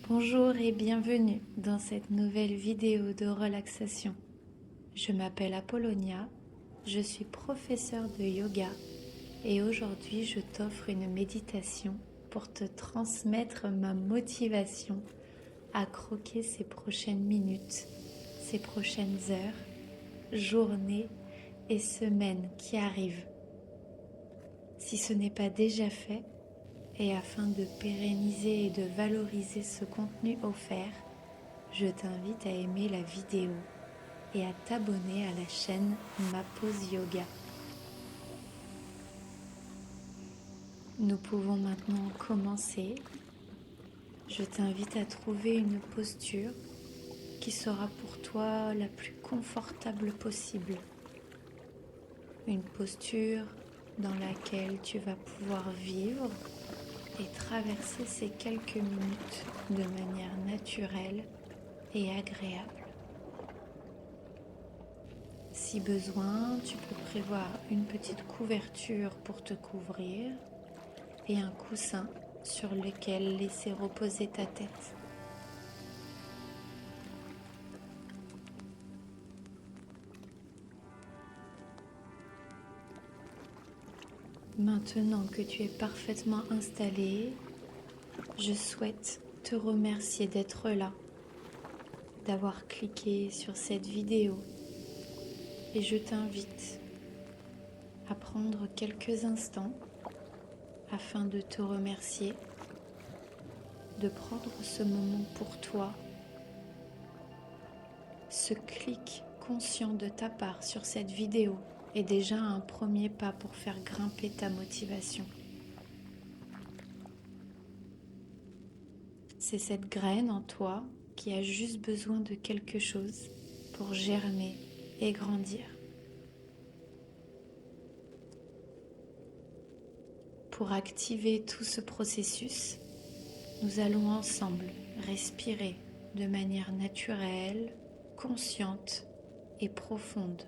Bonjour et bienvenue dans cette nouvelle vidéo de relaxation. Je m'appelle Apollonia, je suis professeure de yoga et aujourd'hui je t'offre une méditation pour te transmettre ma motivation à croquer ces prochaines minutes, ces prochaines heures, journées et semaines qui arrivent. Si ce n'est pas déjà fait, et afin de pérenniser et de valoriser ce contenu offert, je t'invite à aimer la vidéo et à t'abonner à la chaîne Ma Pause Yoga. Nous pouvons maintenant commencer. Je t'invite à trouver une posture qui sera pour toi la plus confortable possible. Une posture dans laquelle tu vas pouvoir vivre et traverser ces quelques minutes de manière naturelle et agréable. Si besoin, tu peux prévoir une petite couverture pour te couvrir et un coussin sur lequel laisser reposer ta tête. Maintenant que tu es parfaitement installé, je souhaite te remercier d'être là, d'avoir cliqué sur cette vidéo et je t'invite à prendre quelques instants afin de te remercier, de prendre ce moment pour toi. Ce clic conscient de ta part sur cette vidéo est déjà un premier pas pour faire grimper ta motivation. C'est cette graine en toi qui a juste besoin de quelque chose pour germer et grandir. Pour activer tout ce processus, nous allons ensemble respirer de manière naturelle, consciente et profonde.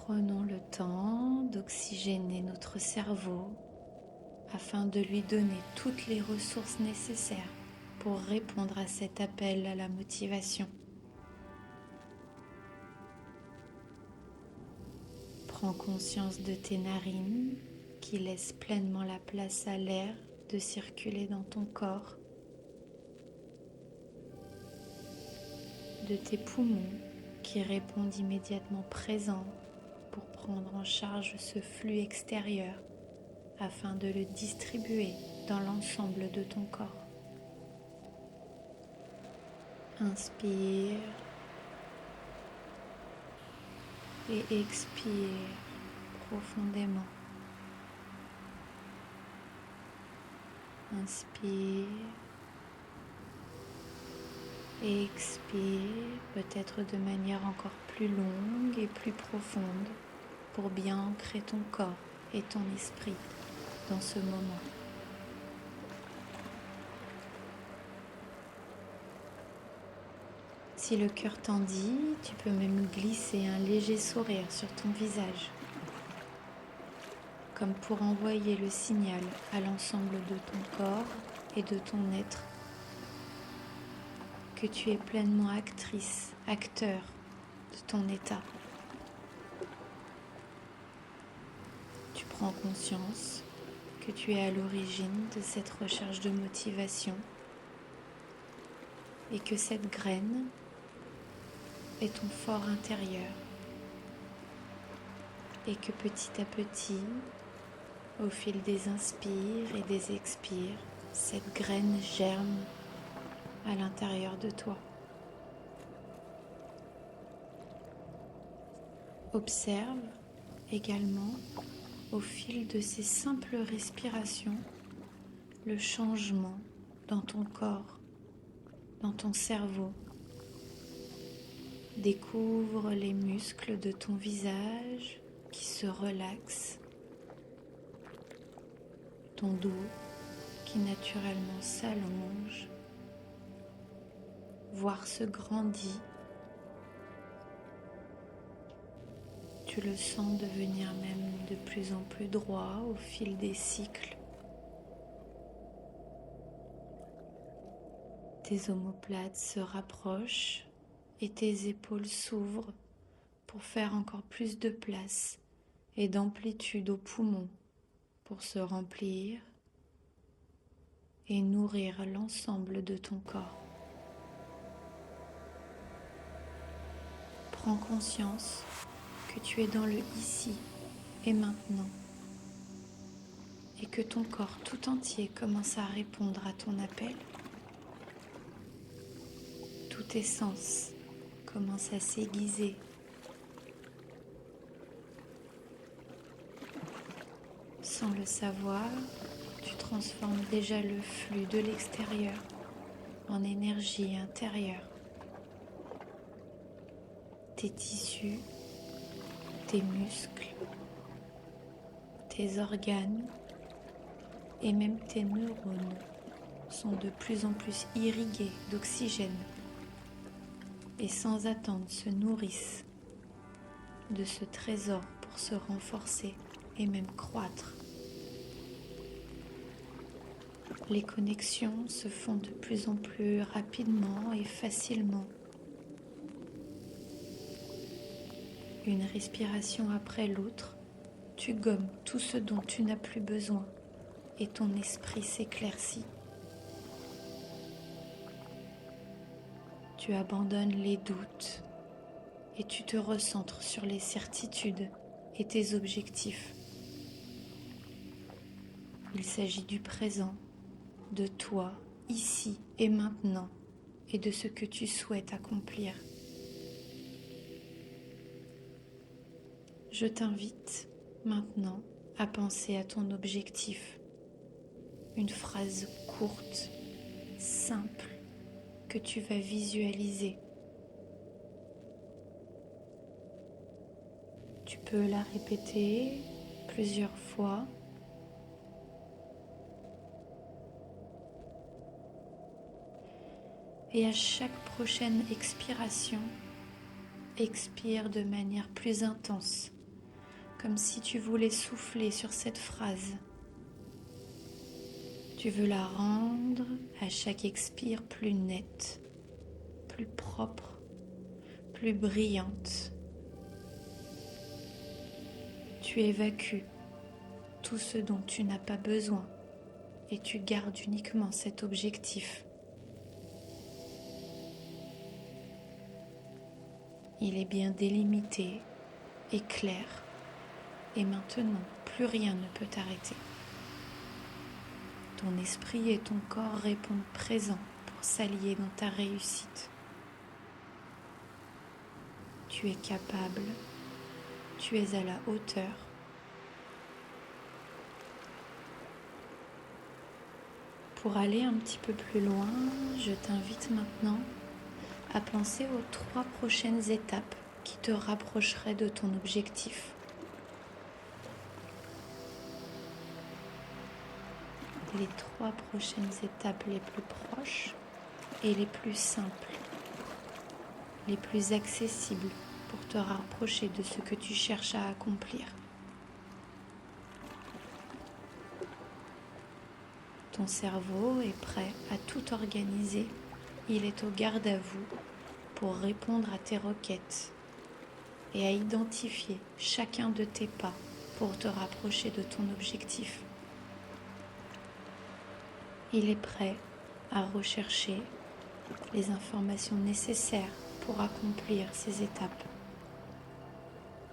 Prenons le temps d'oxygéner notre cerveau afin de lui donner toutes les ressources nécessaires pour répondre à cet appel à la motivation. Prends conscience de tes narines qui laissent pleinement la place à l'air de circuler dans ton corps, de tes poumons qui répondent immédiatement présents pour prendre en charge ce flux extérieur afin de le distribuer dans l'ensemble de ton corps. Inspire et expire profondément. Inspire et expire, peut-être de manière encore plus longue et plus profonde pour bien ancrer ton corps et ton esprit dans ce moment. Si le cœur t'en dit, tu peux même glisser un léger sourire sur ton visage, comme pour envoyer le signal à l'ensemble de ton corps et de ton être que tu es pleinement actrice, acteur de ton état. Tu prends conscience que tu es à l'origine de cette recherche de motivation et que cette graine est ton fort intérieur et que petit à petit, au fil des inspires et des expires, cette graine germe à l'intérieur de toi. Observe également au fil de ces simples respirations le changement dans ton corps, dans ton cerveau. Découvre les muscles de ton visage qui se relaxent, ton dos qui naturellement s'allonge, voire se grandit. Tu le sens devenir même de plus en plus droit au fil des cycles. Tes omoplates se rapprochent et tes épaules s'ouvrent pour faire encore plus de place et d'amplitude aux poumons pour se remplir et nourrir l'ensemble de ton corps. Prends conscience que tu es dans le ici et maintenant et que ton corps tout entier commence à répondre à ton appel. Tous tes sens commencent à s'aiguiser. Sans le savoir, tu transformes déjà le flux de l'extérieur en énergie intérieure. Tes tissus, tes muscles, tes organes et même tes neurones sont de plus en plus irrigués d'oxygène et sans attendre se nourrissent de ce trésor pour se renforcer et même croître. Les connexions se font de plus en plus rapidement et facilement. Une respiration après l'autre, tu gommes tout ce dont tu n'as plus besoin et ton esprit s'éclaircit. Tu abandonnes les doutes et tu te recentres sur les certitudes et tes objectifs. Il s'agit du présent, de toi, ici et maintenant, et de ce que tu souhaites accomplir. Je t'invite maintenant à penser à ton objectif. Une phrase courte, simple, que tu vas visualiser. Tu peux la répéter plusieurs fois. Et à chaque prochaine expiration, expire de manière plus intense, comme si tu voulais souffler sur cette phrase. Tu veux la rendre à chaque expire plus nette, plus propre, plus brillante. Tu évacues tout ce dont tu n'as pas besoin et tu gardes uniquement cet objectif. Il est bien délimité et clair et maintenant plus rien ne peut t'arrêter. Ton esprit et ton corps répondent présents pour s'allier dans ta réussite. Tu es capable, tu es à la hauteur. Pour aller un petit peu plus loin, je t'invite maintenant à penser aux 3 prochaines étapes qui te rapprocheraient de ton objectif. Les 3 prochaines étapes les plus proches et les plus simples, les plus accessibles pour te rapprocher de ce que tu cherches à accomplir. Ton cerveau est prêt à tout organiser, il est au garde à vous pour répondre à tes requêtes et à identifier chacun de tes pas pour te rapprocher de ton objectif. Il est prêt à rechercher les informations nécessaires pour accomplir ces étapes.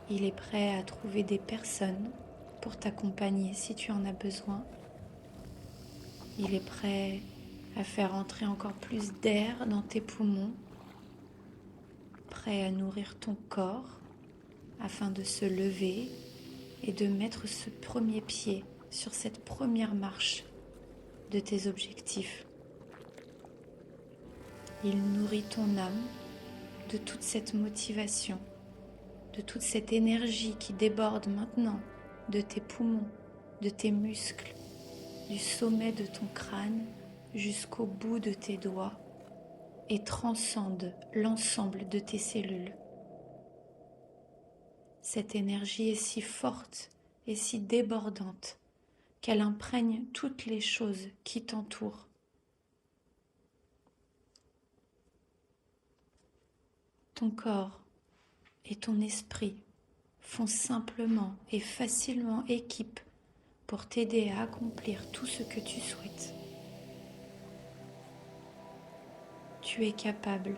Il est prêt à trouver des personnes pour t'accompagner si tu en as besoin. Il est prêt à faire entrer encore plus d'air dans tes poumons, prêt à nourrir ton corps afin de se lever et de mettre ce premier pied sur cette première marche de tes objectifs. Il nourrit ton âme de toute cette motivation, de toute cette énergie qui déborde maintenant de tes poumons, de tes muscles, du sommet de ton crâne jusqu'au bout de tes doigts et transcende l'ensemble de tes cellules. Cette énergie est si forte est si débordante qu'elle imprègne toutes les choses qui t'entourent. Ton corps et ton esprit font simplement et facilement équipe pour t'aider à accomplir tout ce que tu souhaites. Tu es capable.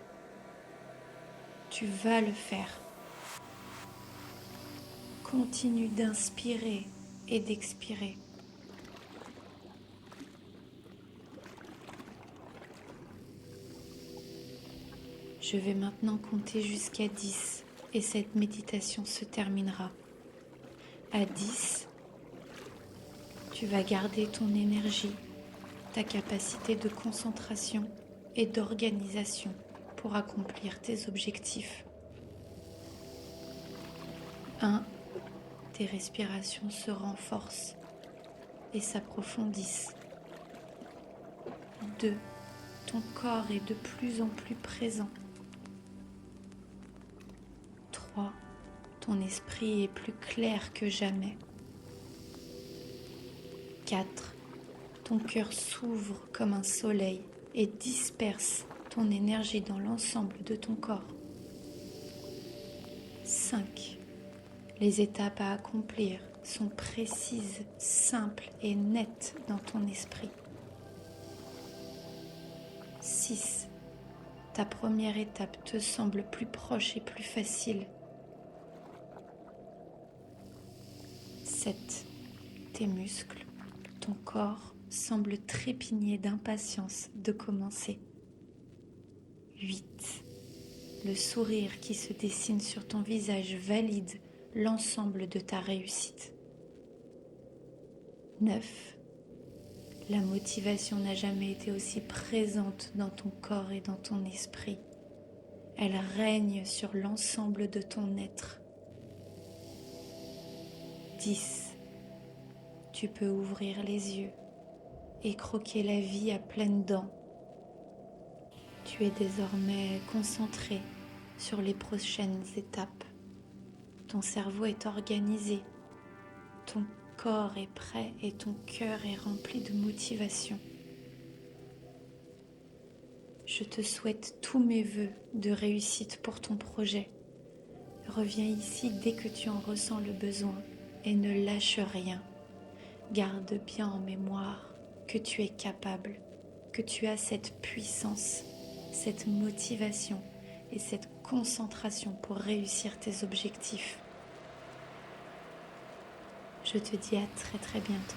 Tu vas le faire. Continue d'inspirer et d'expirer. Je vais maintenant compter jusqu'à 10 et cette méditation se terminera. À 10, tu vas garder ton énergie, ta capacité de concentration et d'organisation pour accomplir tes objectifs. 1. Tes respirations se renforcent et s'approfondissent. 2. Ton corps est de plus en plus présent. 3. Ton esprit est plus clair que jamais. 4. Ton cœur s'ouvre comme un soleil et disperse ton énergie dans l'ensemble de ton corps. 5. Les étapes à accomplir sont précises, simples et nettes dans ton esprit. 6. Ta première étape te semble plus proche et plus facile. 7. Tes muscles, ton corps semble trépigner d'impatience de commencer. 8. Le sourire qui se dessine sur ton visage valide l'ensemble de ta réussite. 9. La motivation n'a jamais été aussi présente dans ton corps et dans ton esprit. Elle règne sur l'ensemble de ton être. 10. Tu peux ouvrir les yeux et croquer la vie à pleines dents. Tu es désormais concentré sur les prochaines étapes. Ton cerveau est organisé, ton corps est prêt et ton cœur est rempli de motivation. Je te souhaite tous mes vœux de réussite pour ton projet. Reviens ici dès que tu en ressens le besoin et ne lâche rien. Garde bien en mémoire que tu es capable, que tu as cette puissance, cette motivation et cette concentration pour réussir tes objectifs. Je te dis à très très bientôt.